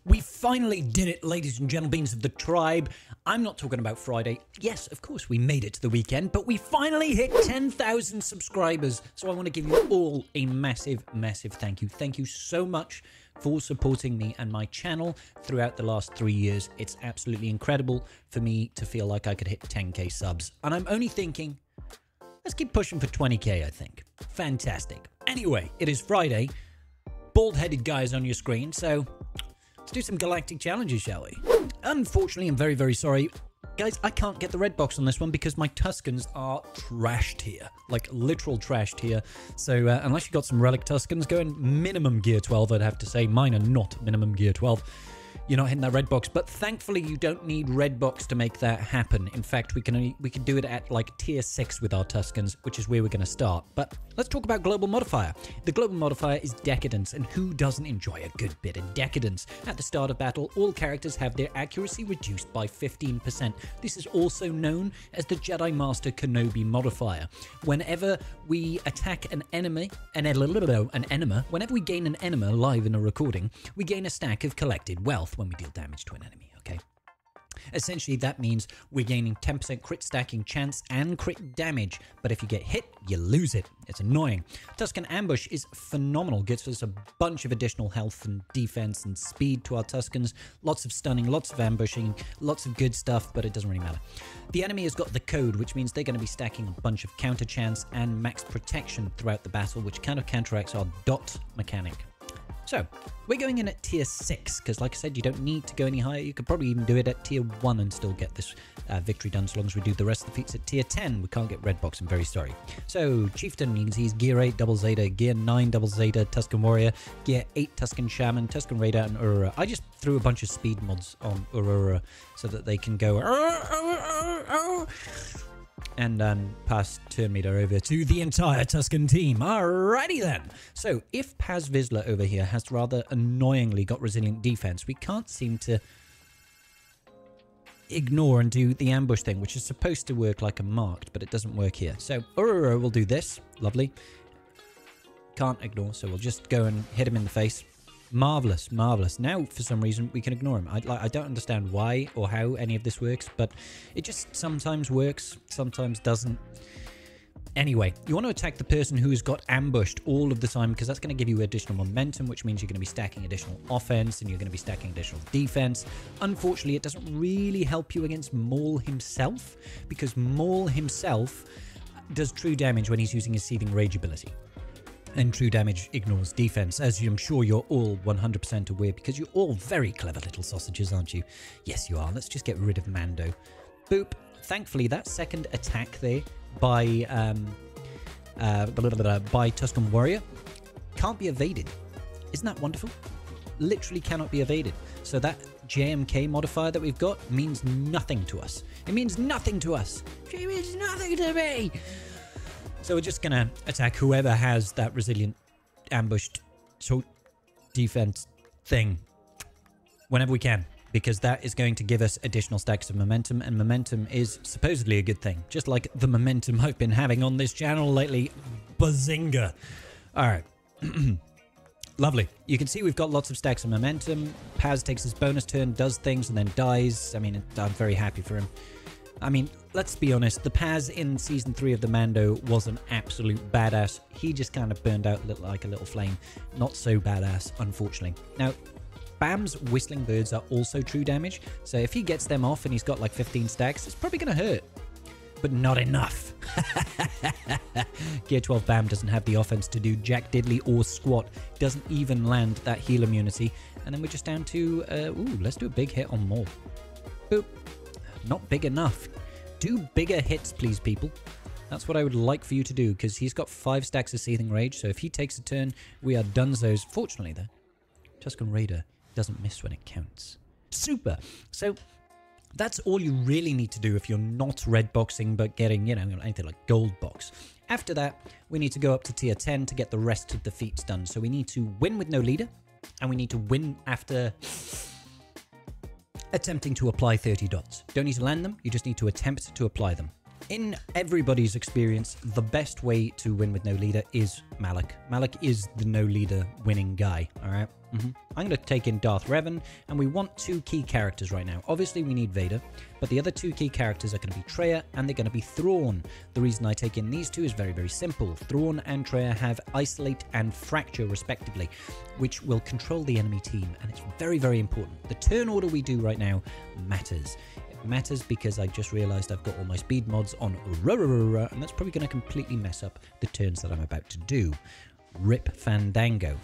We finally did it, ladies and gentlemen of the tribe. I'm not talking about Friday. Yes, of course, we made it to the weekend, but we finally hit 10,000 subscribers. So I want to give you all a massive, massive thank you. Thank you so much for supporting me and my channel throughout the last 3 years. It's absolutely incredible for me to feel like I could hit 10k subs. And I'm only thinking, let's keep pushing for 20k, I think. Fantastic. Anyway, it is Friday. Bald-headed guys on your screen, so let's do some galactic challenges, shall we? Unfortunately, I'm very, very sorry. Guys, I can't get the red box on this one because my Tuskens are trashed here. Like, literal trashed here. So, unless you got some relic Tuskens going, minimum gear 12, I'd have to say. Mine are not minimum gear 12. You're not hitting that red box, but thankfully you don't need red box to make that happen. In fact, we can do it at like tier 6 with our Tuskens, which is where we're going to start. But let's talk about global modifier. The global modifier is decadence, and who doesn't enjoy a good bit of decadence? At the start of battle, all characters have their accuracy reduced by 15%. This is also known as the Jedi Master Kenobi modifier. Whenever we attack an enemy, whenever we gain an enema live in a recording, we gain a stack of collected wealth when we deal damage to an enemy, okay? Essentially, that means we're gaining 10% crit stacking chance and crit damage, but if you get hit, you lose it. It's annoying. Tusken Ambush is phenomenal. Gives us a bunch of additional health and defense and speed to our Tuskens. Lots of stunning, lots of ambushing, lots of good stuff, but it doesn't really matter. The enemy has got the code, which means they're going to be stacking a bunch of counter chance and max protection throughout the battle, which kind of counteracts our dot mechanic. So, we're going in at tier 6, because like I said, you don't need to go any higher. You could probably even do it at tier 1 and still get this victory done, so long as we do the rest of the feats at tier 10. We can't get red box, I'm very sorry. So, Chieftain, you can see he's gear 8 double Zeta, gear 9 double Zeta, Tusken Warrior, gear 8 Tusken Shaman, Tusken Raider, and Urura. I just threw a bunch of speed mods on Urura so that they can go and then pass turn meter over to the entire Tusken team. Alrighty then. So, if Paz Vizsla over here has rather annoyingly got resilient defense, we can't seem to ignore and do the ambush thing, which is supposed to work like a marked, but it doesn't work here. So, Urura will do this. Lovely. Can't ignore, so we'll just go and hit him in the face. Marvelous, marvelous. Now, for some reason, we can ignore him. I don't understand why or how any of this works, but it just sometimes works, sometimes doesn't. Anyway, you want to attack the person who's got ambushed all of the time, because that's going to give you additional momentum, which means you're going to be stacking additional offense and you're going to be stacking additional defense. Unfortunately, it doesn't really help you against Maul himself, because Maul himself does true damage when he's using his Seething Rage ability. And true damage ignores defense, as I'm sure you're all 100% aware, because you're all very clever little sausages, aren't you? Yes, you are. Let's just get rid of Mando. Boop. Thankfully, that second attack there by Tusken Warrior can't be evaded. Isn't that wonderful? Literally cannot be evaded. So that JMK modifier that we've got means nothing to us. It means nothing to us. It means nothing to me. So we're just going to attack whoever has that resilient ambushed defense thing whenever we can, because that is going to give us additional stacks of momentum, and momentum is supposedly a good thing, just like the momentum I've been having on this channel lately. Bazinga. All right. Lovely. You can see we've got lots of stacks of momentum. Paz takes his bonus turn, does things, and then dies. I mean, I'm very happy for him. I mean, let's be honest, the Paz in Season 3 of the Mando was an absolute badass. He just kind of burned out like a little flame. Not so badass, unfortunately. Now, Bam's Whistling Birds are also true damage, so if he gets them off and he's got like 15 stacks, it's probably going to hurt. But not enough. Gear 12 Bam doesn't have the offense to do jack diddly or squat. Doesn't even land that heal immunity. And then we're just down to, let's do a big hit on Maul. Boop. Not big enough. Do bigger hits, please, people. That's what I would like for you to do, because he's got 5 stacks of Seething Rage, so if he takes a turn, we are dunzos. Fortunately, though, Tusken Raider doesn't miss when it counts. Super! So, that's all you really need to do if you're not red boxing, but getting, you know, anything like gold box. After that, we need to go up to tier 10 to get the rest of the feats done. So we need to win with no leader, and we need to win after attempting to apply 30 dots. Don't need to land them, you just need to attempt to apply them. In everybody's experience, the best way to win with no leader is Malak. Malak is the no leader winning guy, alright? I'm going to take in Darth Revan, and we want 2 key characters right now. Obviously, we need Vader, but the other 2 key characters are going to be Traya, and they're going to be Thrawn. The reason I take in these 2 is very, very simple. Thrawn and Traya have Isolate and Fracture, respectively, which will control the enemy team, and it's very, very important. The turn order we do right now matters. It matters because I just realized I've got all my speed mods on, and that's probably going to completely mess up the turns that I'm about to do. Rip Fandango.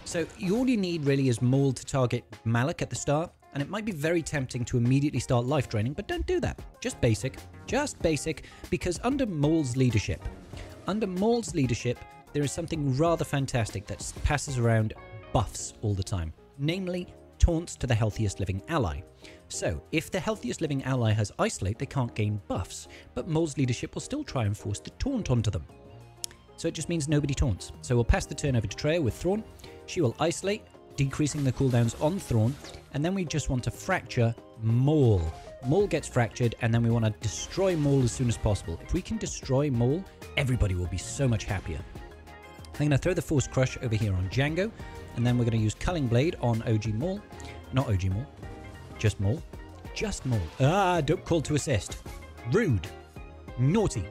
So all you need really is Maul to target Malak at the start, and it might be very tempting to immediately start life draining, but don't do that. Just basic, because under Maul's leadership, there is something rather fantastic that passes around buffs all the time, namely taunts to the healthiest living ally. So if the healthiest living ally has Isolate, they can't gain buffs, but Maul's leadership will still try and force the taunt onto them. So it just means nobody taunts. So we'll pass the turn over to Traya with Thrawn. She will Isolate, decreasing the cooldowns on Thrawn, and then we just want to fracture Maul. Maul gets fractured, and then we want to destroy Maul as soon as possible. If we can destroy Maul, everybody will be so much happier. I'm going to throw the Force Crush over here on Django, and then we're going to use Culling Blade on OG Maul. Not OG Maul, just Maul. Just Maul. Ah, don't call to assist. Rude. Naughty.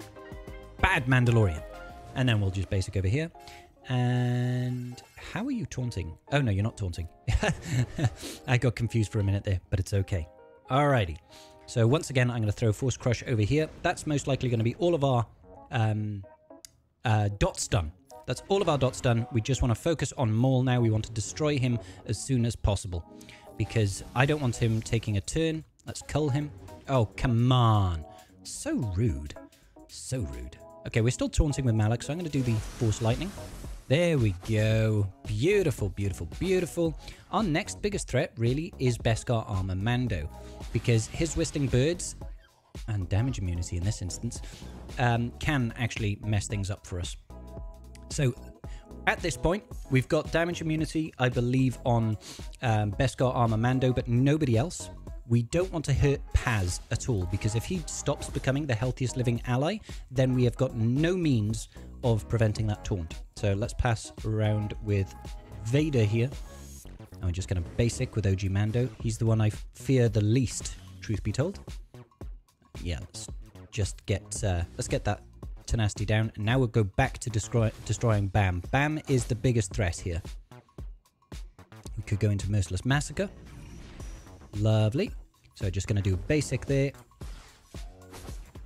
Bad Mandalorian. And then we'll just basic over here. And how are you taunting? Oh, no, you're not taunting. I got confused for a minute there, but it's okay. Alrighty. So once again, I'm going to throw Force Crush over here. That's most likely going to be all of our dots done. That's all of our dots done. We just want to focus on Maul now. We want to destroy him as soon as possible, because I don't want him taking a turn. Let's cull him. Oh, come on. So rude. So rude. Okay, we're still taunting with Malak, so I'm going to do the Force Lightning. There we go. Beautiful, beautiful, beautiful. Our next biggest threat really is Beskar Armor Mando, because his Whistling Birds and damage immunity in this instance can actually mess things up for us. So at this point, we've got damage immunity, I believe, on Beskar Armor Mando, but nobody else. We don't want to hurt Paz at all, because if he stops becoming the healthiest living ally, then we have got no means of preventing that taunt. So let's pass around with Vader here. And we're just going to basic with OG Mando. He's the one I fear the least, truth be told. Yeah, let's just get that tenacity down. And now we'll go back to destroying Bam. Bam is the biggest threat here. We could go into Merciless Massacre. Lovely. So just going to do basic there.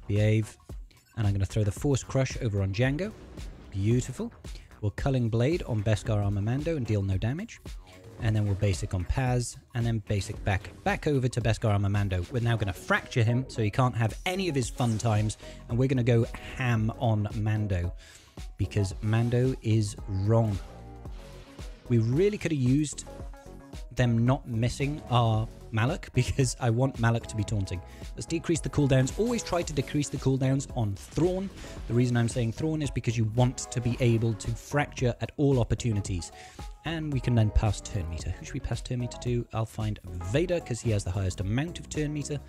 Behave. And I'm going to throw the Force Crush over on Django. Beautiful. We'll Culling Blade on Beskar Armor Mando and deal no damage. And then we'll basic on Paz. And then basic back over to Beskar Armor Mando. We're now going to fracture him so he can't have any of his fun times. And we're going to go ham on Mando, because Mando is wrong. We really could have used them not missing our Malak, because I want Malak to be taunting. Let's decrease the cooldowns. Always try to decrease the cooldowns on Thrawn. The reason I'm saying Thrawn is because you want to be able to fracture at all opportunities. And we can then pass turn meter. Who should we pass turn meter to? I'll find Vader, because he has the highest amount of turn meter.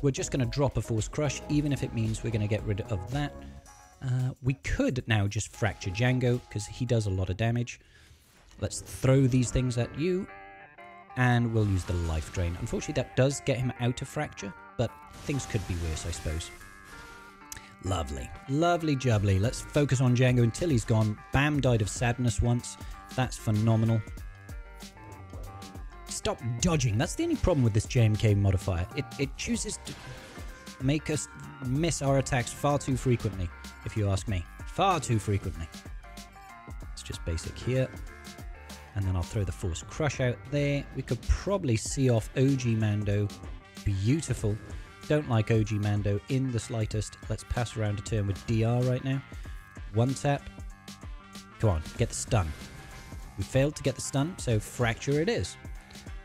We're just going to drop a Force Crush, even if it means we're going to get rid of that. We could now just fracture Django, because he does a lot of damage. Let's throw these things at you. And we'll use the Life Drain. Unfortunately, that does get him out of fracture, but things could be worse, I suppose. Lovely. Lovely jubbly. Let's focus on Django until he's gone. Bam died of sadness once. That's phenomenal. Stop dodging. That's the only problem with this JMK modifier. It chooses to make us miss our attacks far too frequently, if you ask me. Far too frequently. Let's just basic here. And then I'll throw the Force Crush out there. We could probably see off OG Mando. Beautiful. Don't like OG Mando in the slightest. Let's pass around a turn with DR right now. One tap. Come on, get the stun. We failed to get the stun, so fracture it is.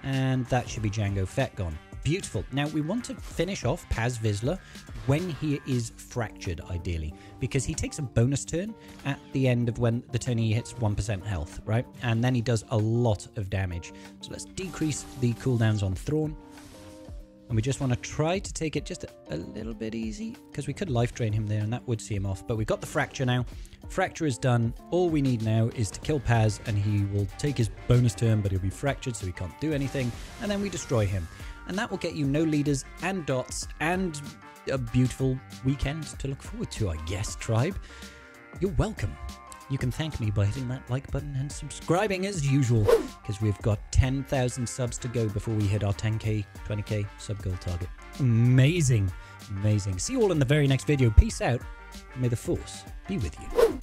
And that should be Django Fett gone. Beautiful. Now, we want to finish off Paz Vizsla when he is fractured, ideally, because he takes a bonus turn at the end of when the turn he hits 1% health, right? And then he does a lot of damage. So let's decrease the cooldowns on Thrawn. And we just want to try to take it just a little bit easy, because we could life drain him there, and that would see him off. But we've got the fracture now. Fracture is done. All we need now is to kill Paz, and he will take his bonus turn, but he'll be fractured, so he can't do anything. And then we destroy him. And that will get you no leaders and dots and a beautiful weekend to look forward to, I guess, tribe. You're welcome. You can thank me by hitting that like button and subscribing as usual, because we've got 10,000 subs to go before we hit our 10k, 20k sub goal target. Amazing. Amazing. See you all in the very next video. Peace out. May the force be with you.